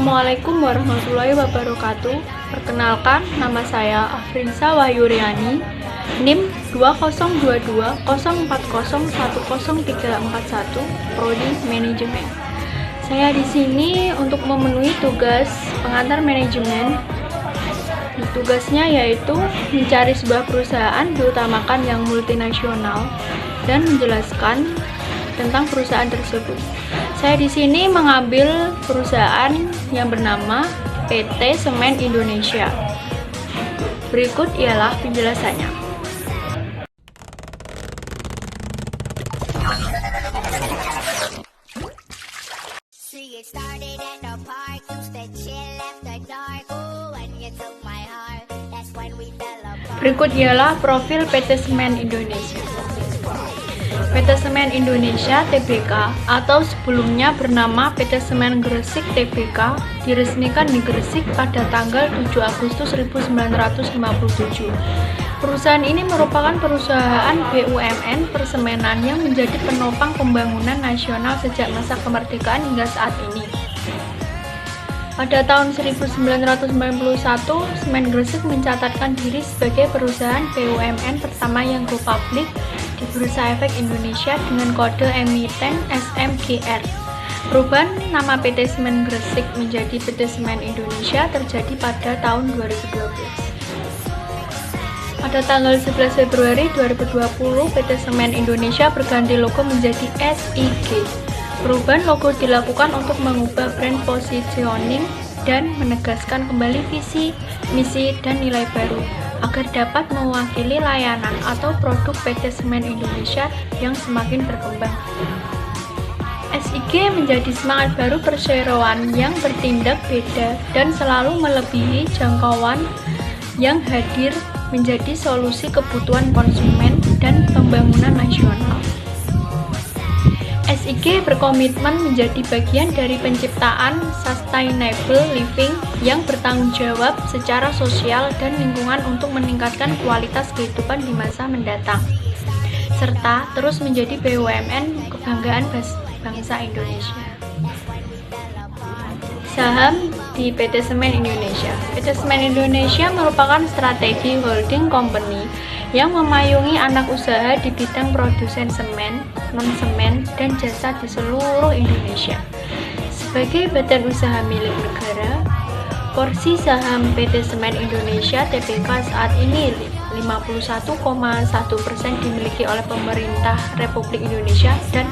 Assalamualaikum warahmatullahi wabarakatuh. Perkenalkan, nama saya Afrinsa Wahyuriani, NIM 202204010341, Prodi Manajemen. Saya di sini untuk memenuhi tugas pengantar manajemen. Tugasnya yaitu mencari sebuah perusahaan, diutamakan yang multinasional, dan menjelaskan tentang perusahaan tersebut. Saya di sini mengambil perusahaan yang bernama PT Semen Indonesia. Berikut ialah penjelasannya. Berikut ialah profil PT Semen Indonesia. PT Semen Indonesia Tbk atau sebelumnya bernama PT Semen Gresik Tbk diresmikan di Gresik pada tanggal 7 Agustus 1957. Perusahaan ini merupakan perusahaan BUMN persemenan yang menjadi penopang pembangunan nasional sejak masa kemerdekaan hingga saat ini. Pada tahun 1991, Semen Gresik mencatatkan diri sebagai perusahaan BUMN pertama yang go public di Bursa Efek Indonesia dengan kode emiten SMGR. Perubahan nama PT Semen Gresik menjadi PT Semen Indonesia terjadi pada tahun 2012. Pada tanggal 11 Februari 2020, PT Semen Indonesia berganti logo menjadi SIG. Perubahan logo dilakukan untuk mengubah brand positioning dan menegaskan kembali visi, misi, dan nilai baru agar dapat mewakili layanan atau produk PT Semen Indonesia yang semakin berkembang. SIG menjadi semangat baru perseroan yang bertindak beda dan selalu melebihi jangkauan yang hadir menjadi solusi kebutuhan konsumen dan pembangunan nasional. SIG berkomitmen menjadi bagian dari penciptaan sustainable living yang bertanggung jawab secara sosial dan lingkungan untuk meningkatkan kualitas kehidupan di masa mendatang, serta terus menjadi BUMN kebanggaan bangsa Indonesia. Saham di PT Semen Indonesia. PT Semen Indonesia merupakan strategi holding company yang memayungi anak usaha di bidang produsen semen, non-semen, dan jasa di seluruh Indonesia. Sebagai badan usaha milik negara, porsi saham PT Semen Indonesia Tbk saat ini 51,1% dimiliki oleh pemerintah Republik Indonesia dan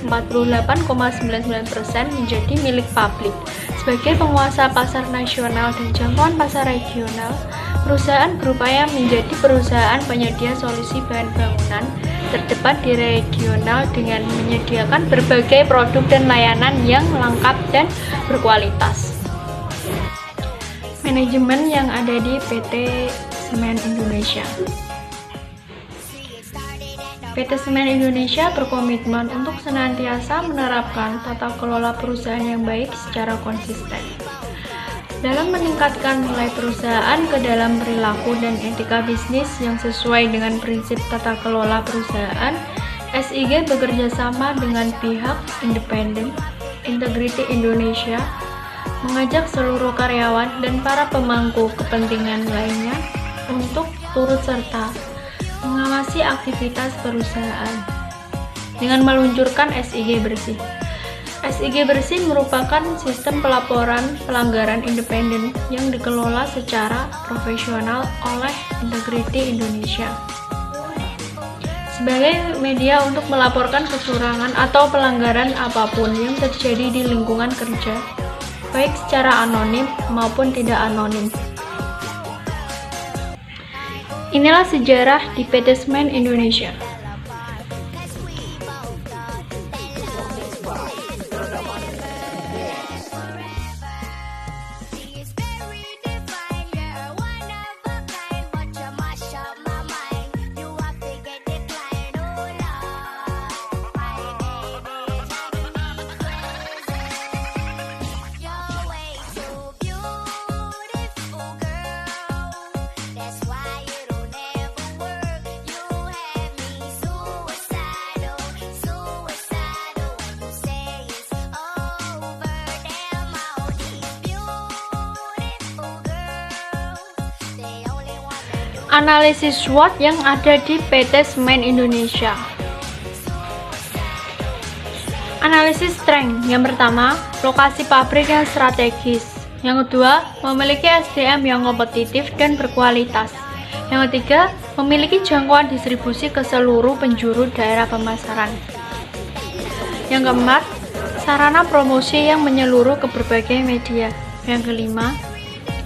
48,99% menjadi milik publik. Sebagai penguasa pasar nasional dan jangkauan pasar regional, perusahaan berupaya menjadi perusahaan penyedia solusi bahan bangunan terdepan di regional dengan menyediakan berbagai produk dan layanan yang lengkap dan berkualitas. Manajemen yang ada di PT Semen Indonesia. PT Semen Indonesia berkomitmen untuk senantiasa menerapkan tata kelola perusahaan yang baik secara konsisten. Dalam meningkatkan nilai perusahaan ke dalam perilaku dan etika bisnis yang sesuai dengan prinsip tata kelola perusahaan, SIG bekerja sama dengan pihak independen, Integrity Indonesia, mengajak seluruh karyawan dan para pemangku kepentingan lainnya untuk turut serta mengawasi aktivitas perusahaan dengan meluncurkan SIG Bersih. SIG Bersih merupakan sistem pelaporan pelanggaran independen yang dikelola secara profesional oleh Integrity Indonesia sebagai media untuk melaporkan kecurangan atau pelanggaran apapun yang terjadi di lingkungan kerja, baik secara anonim maupun tidak anonim. Inilah sejarah di PT Semen Indonesia. Analisis SWOT yang ada di PT Semen Indonesia. Analisis strength. Yang pertama, lokasi pabrik yang strategis. Yang kedua, memiliki SDM yang kompetitif dan berkualitas. Yang ketiga, memiliki jangkauan distribusi ke seluruh penjuru daerah pemasaran. Yang keempat, sarana promosi yang menyeluruh ke berbagai media. Yang kelima,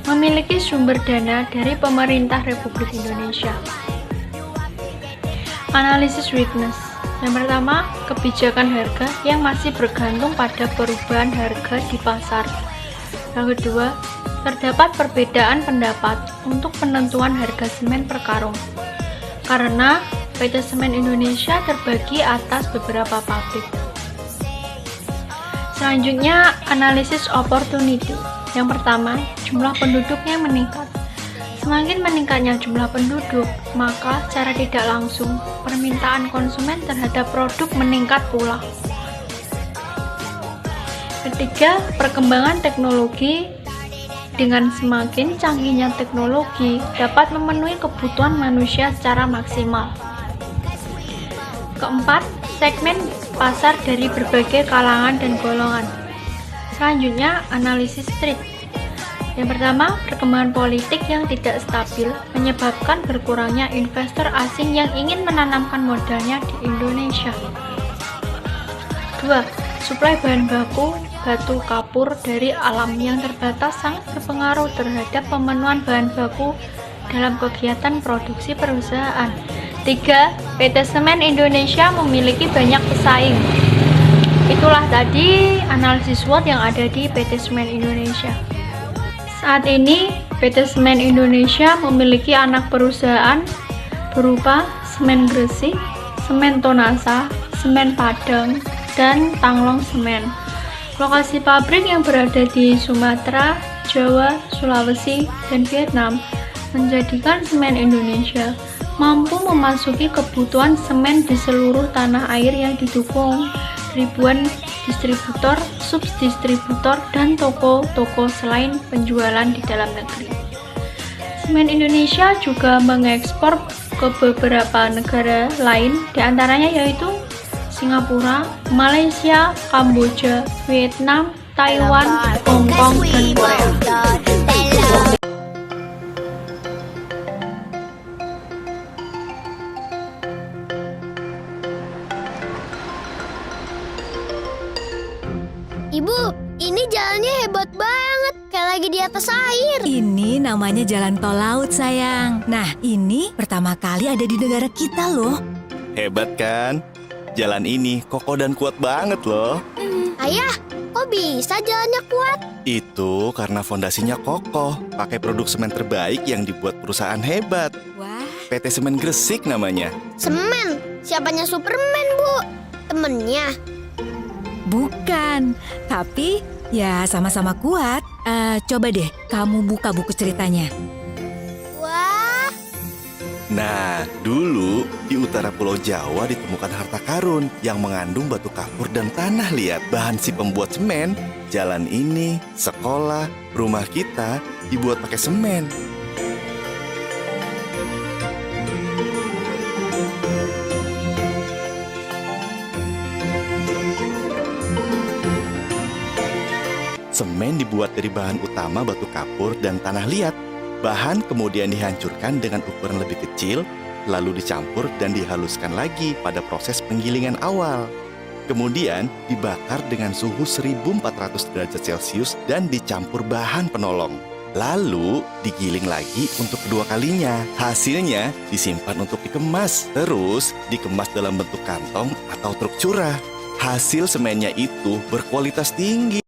memiliki sumber dana dari pemerintah Republik Indonesia. Analisis weakness. Yang pertama, kebijakan harga yang masih bergantung pada perubahan harga di pasar. Yang kedua, terdapat perbedaan pendapat untuk penentuan harga semen per karung. Karena PT Semen Indonesia terbagi atas beberapa pabrik. Selanjutnya, analisis opportunity. Yang pertama, jumlah penduduknya meningkat. Semakin meningkatnya jumlah penduduk, maka secara tidak langsung permintaan konsumen terhadap produk meningkat pula. Ketiga, perkembangan teknologi. Dengan semakin canggihnya teknologi dapat memenuhi kebutuhan manusia secara maksimal. Keempat, segmen pasar dari berbagai kalangan dan golongan. Selanjutnya, analisis trade. Yang pertama, perkembangan politik yang tidak stabil menyebabkan berkurangnya investor asing yang ingin menanamkan modalnya di Indonesia. 2. Suplai bahan baku batu kapur dari alam yang terbatas sangat berpengaruh terhadap pemenuhan bahan baku dalam kegiatan produksi perusahaan. 3. PT Semen Indonesia memiliki banyak pesaing. Itulah tadi analisis SWOT yang ada di PT Semen Indonesia. Saat ini, PT Semen Indonesia memiliki anak perusahaan berupa Semen Gresik, Semen Tonasa, Semen Padang, dan Tanglong Semen. Lokasi pabrik yang berada di Sumatera, Jawa, Sulawesi, dan Vietnam menjadikan Semen Indonesia mampu memasuki kebutuhan semen di seluruh tanah air yang didukung ribuan distributor, subdistributor, dan toko-toko selain penjualan di dalam negeri. Semen Indonesia juga mengekspor ke beberapa negara lain, diantaranya yaitu Singapura, Malaysia, Kamboja, Vietnam, Taiwan, Hong Kong, dan Korea. Ibu, ini jalannya hebat banget, kayak lagi di atas air. Ini namanya jalan tol laut, sayang. Nah, ini pertama kali ada di negara kita loh. Hebat kan? Jalan ini kokoh dan kuat banget loh. Ayah, kok bisa jalannya kuat? Itu karena fondasinya kokoh, pakai produk semen terbaik yang dibuat perusahaan hebat. Wah, PT Semen Gresik namanya. Semen, siapanya Superman, Bu? Temennya. bukan. Tapi ya sama-sama kuat. Coba deh kamu buka buku ceritanya. Wah, Nah, dulu di utara Pulau Jawa ditemukan harta karun yang mengandung batu kapur dan tanah liat. Bahan si pembuat semen, jalan ini, sekolah, rumah kita dibuat pakai semen. Semen dibuat dari bahan utama batu kapur dan tanah liat. Bahan kemudian dihancurkan dengan ukuran lebih kecil, lalu dicampur dan dihaluskan lagi pada proses penggilingan awal. Kemudian dibakar dengan suhu 1400 derajat Celcius dan dicampur bahan penolong. Lalu digiling lagi untuk kedua kalinya. Hasilnya disimpan untuk dikemas, terus dikemas dalam bentuk kantong atau truk curah. Hasil semennya itu berkualitas tinggi.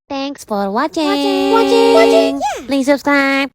Thanks for watching. Please subscribe.